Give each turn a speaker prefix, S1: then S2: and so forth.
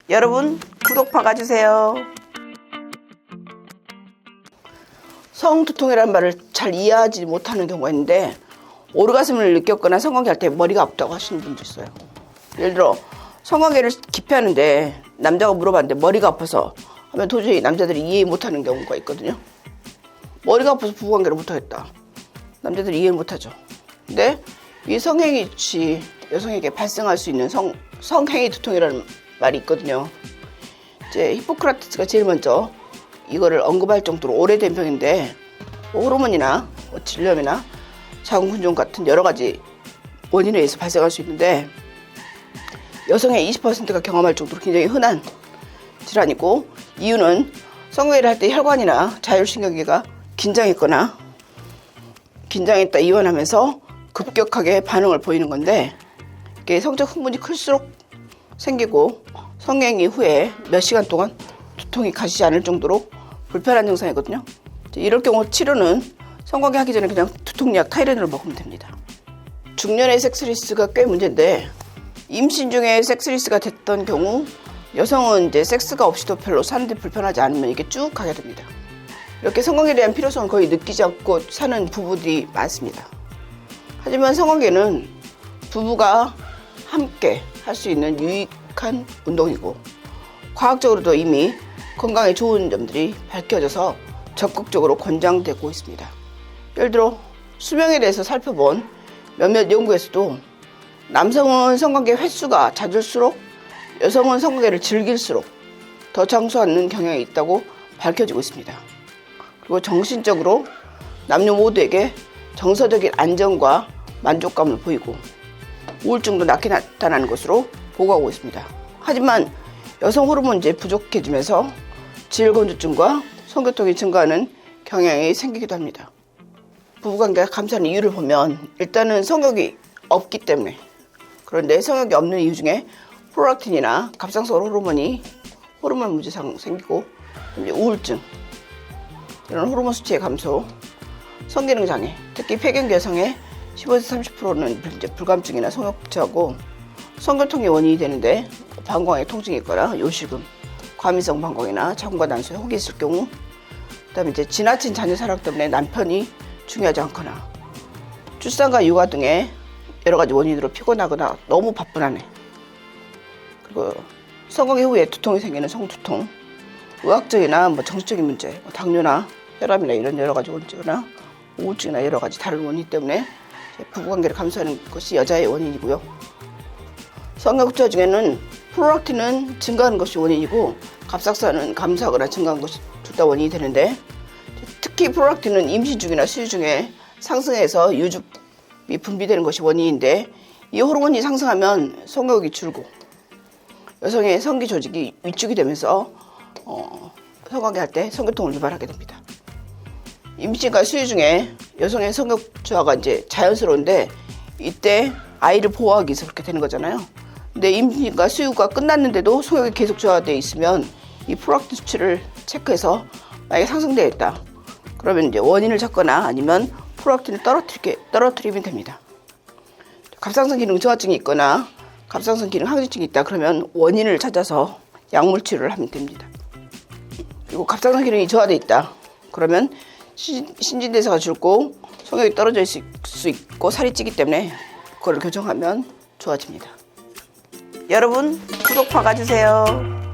S1: 여러분 구독 박아주세요. 성두통이라는 말을 잘 이해하지 못하는 경우가 있는데 오르가즘을 느꼈거나 성관계할 때 머리가 아프다고 하시는 분도 있어요. 예를 들어 성관계를 기피하는데 남자가 물어봤는데 머리가 아파서 하면 도저히 남자들이 이해 못하는 경우가 있거든요. 머리가 아파서 부부관계를 못하겠다. 남자들이 이해를 못하죠. 근데 이 성행위 여성에게 발생할 수 있는 성행위 두통이라는 말이 있거든요. 이제 히포크라테스가 제일 먼저 이거를 언급할 정도로 오래된 병인데 호르몬이나 질염이나 자궁근종 같은 여러 가지 원인에 의해서 발생할 수 있는데 여성의 20%가 경험할 정도로 굉장히 흔한 질환이고, 이유는 성관계를 할 때 혈관이나 자율신경계가 긴장했다 이완하면서 급격하게 반응을 보이는 건데, 이게 성적 흥분이 클수록 생기고 성행위 후에 몇 시간 동안 두통이 가시지 않을 정도로 불편한 증상이거든요. 이럴 경우 치료는 성관계 하기 전에 그냥 두통약 타이레놀을 먹으면 됩니다. 중년의 섹스리스가 꽤 문제인데, 임신 중에 섹스리스가 됐던 경우 여성은 이제 섹스가 없이도 별로 사는데 불편하지 않으면 이게 쭉 가게 됩니다. 이렇게 성관계에 대한 필요성을 거의 느끼지 않고 사는 부부들이 많습니다. 하지만 성관계는 부부가 함께 할 수 있는 유익한 운동이고, 과학적으로도 이미 건강에 좋은 점들이 밝혀져서 적극적으로 권장되고 있습니다. 예를 들어 수명에 대해서 살펴본 몇몇 연구에서도 남성은 성관계 횟수가 잦을수록 여성은 성관계를 즐길수록 더 장수하는 경향이 있다고 밝혀지고 있습니다. 그리고 정신적으로 남녀 모두에게 정서적인 안정과 만족감을 보이고 우울증도 낮게 나타나는 것으로 보고하고 있습니다. 하지만 여성 호르몬이 부족해지면서 질건조증과 성교통이 증가하는 경향이 생기기도 합니다. 부부관계가 감소하는 이유를 보면 일단은 성욕이 없기 때문에, 그런데 성욕이 없는 이유 중에 프롤락틴이나 갑상선 호르몬 문제상 생기고, 우울증, 이런 호르몬 수치의 감소, 성기능 장애, 특히 폐경기 여성의 15에서 30%는 불감증이나 성욕저하고 성교통의 원인이 되는데, 방광에 통증이 있거나 요실금, 과민성 방광이나 자궁과 난소에 혹이 있을 경우, 그다음에 이제 지나친 자녀 사랑 때문에 남편이 중요하지 않거나, 출산과 육아 등의 여러 가지 원인으로 피곤하거나 너무 바쁜 아내, 그리고 성관계 후에 두통이 생기는 성두통, 의학적이나 정신적인 문제, 당뇨나 혈압이나 이런 여러 가지 문제나 우울증이나 여러 가지 다른 원인 때문에 부부관계를 감소하는 것이 여자의 원인이고요. 성욕자 중에는 프롤락틴은 증가하는 것이 원인이고 갑상선은 감소하거나 증가하는 것이 둘 다 원인이 되는데, 특히 프롤락틴은 임신 중이나 수유 중에 상승해서 유즙이 분비되는 것이 원인인데, 이 호르몬이 상승하면 성욕이 줄고 여성의 성기 조직이 위축이 되면서 성관계 할 때 성교통을 유발하게 됩니다. 임신과 수유 중에 여성의 성욕 저하가 이제 자연스러운데, 이때 아이를 보호하기 위해서 그렇게 되는 거잖아요. 근데 임신과 수유가 끝났는데도 성욕이 계속 저하되어 있으면 이 프롤락틴 수치를 체크해서 만약에 상승되어 있다, 그러면 이제 원인을 찾거나 아니면 프롤락틴을 떨어뜨리면 됩니다. 갑상선 기능 저하증이 있거나 갑상선 기능 항진증이 있다, 그러면 원인을 찾아서 약물 치료를 하면 됩니다. 그리고 갑상선 기능이 저하되어 있다, 그러면 신진대사가 줄고 성욕이 떨어질 수 있고 살이 찌기 때문에 그걸 교정하면 좋아집니다. 여러분 구독 박아주세요.